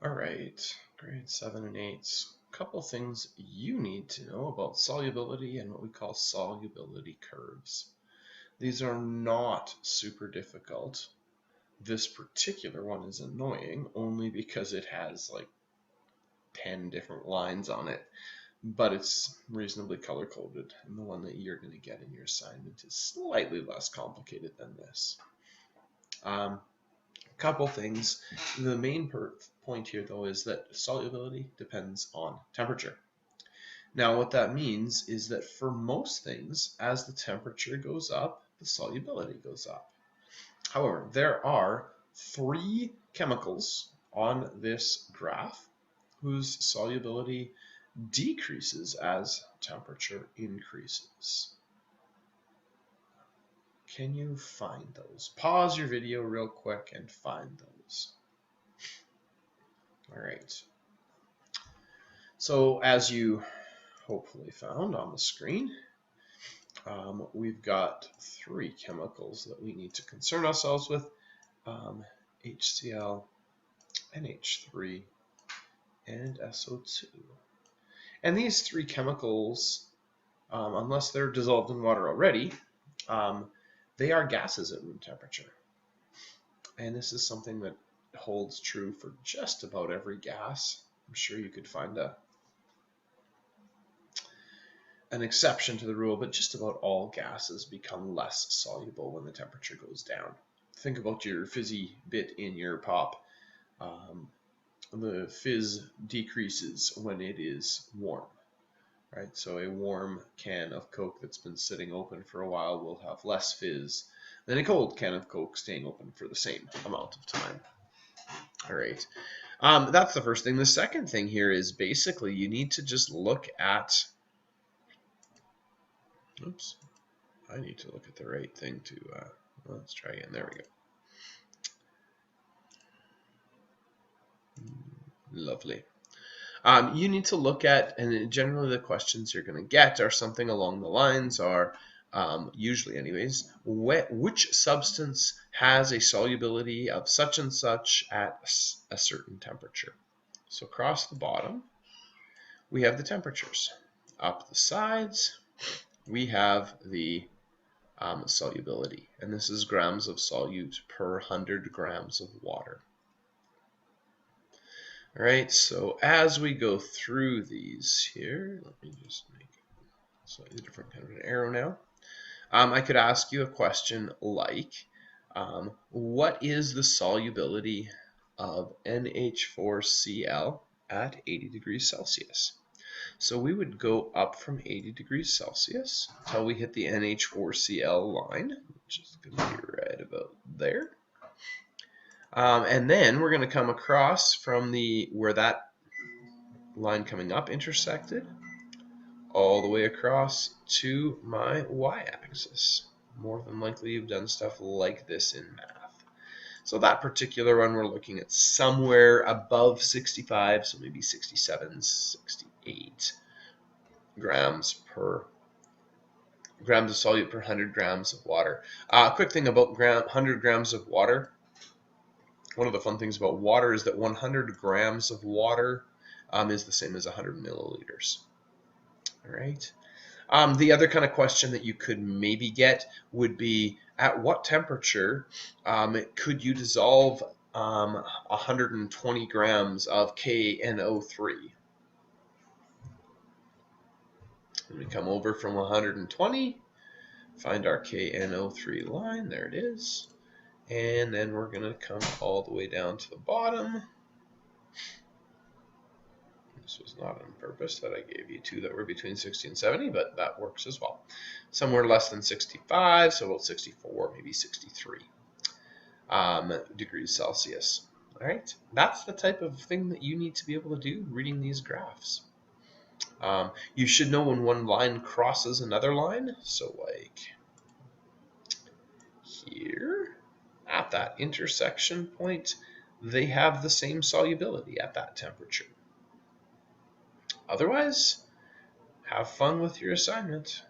All right, grade 7 and 8. Couple things you need to know about solubility and what we call solubility curves. These are not super difficult. This particular one is annoying only because it has like 10 different lines on it, but it's reasonably color coded, and the one that you're going to get in your assignment is slightly less complicated than this. Couple things. The main point here, though, is that solubility depends on temperature. Now, what that means is that for most things, as the temperature goes up, the solubility goes up. However, there are 3 chemicals on this graph whose solubility decreases as temperature increases. Can you find those? Pause your video real quick and find those. All right. So as you hopefully found on the screen, we've got 3 chemicals that we need to concern ourselves with, HCl, NH3, and SO2. And these 3 chemicals, unless they're dissolved in water already, they are gases at room temperature. And this is something that holds true for just about every gas. I'm sure you could find an exception to the rule, but just about all gases become less soluble when the temperature goes down. Think about your fizzy bit in your pop. The fizz decreases when it is warm. Right, so a warm can of Coke that's been sitting open for a while will have less fizz than a cold can of Coke staying open for the same amount of time. All right, that's the first thing. The second thing here is basically you need to just look at, oops, I need to look at the right thing to, let's try again, there we go. Lovely. You need to look at, and generally the questions you're going to get are something along the lines are, usually anyways, which substance has a solubility of such and such at a certain temperature. So across the bottom, we have the temperatures. Up the sides, we have the solubility, and this is grams of solute per 100 grams of water. All right, so as we go through these here, let me just make a slightly different kind of an arrow now. I could ask you a question like, what is the solubility of NH4Cl at 80 degrees Celsius? So we would go up from 80 degrees Celsius until we hit the NH4Cl line, which is going to be right about there. And then we're going to come across from where that line coming up intersected all the way across to my y-axis. More than likely you've done stuff like this in math. So that particular one we're looking at somewhere above 65, so maybe 67, 68 grams of solute per 100 grams of water. Quick thing about 100 grams of water. One of the fun things about water is that 100 grams of water is the same as 100 milliliters. All right. The other kind of question that you could maybe get would be, at what temperature could you dissolve 120 grams of KNO3? And we come over from 120, find our KNO3 line, there it is. And then we're going to come all the way down to the bottom. This was not on purpose that I gave you 2 that were between 60 and 70, but that works as well. Somewhere less than 65, so about 64, maybe 63 degrees Celsius. All right, that's the type of thing that you need to be able to do reading these graphs. You should know when one line crosses another line. So like here, at that intersection point, they have the same solubility at that temperature. Otherwise, have fun with your assignment.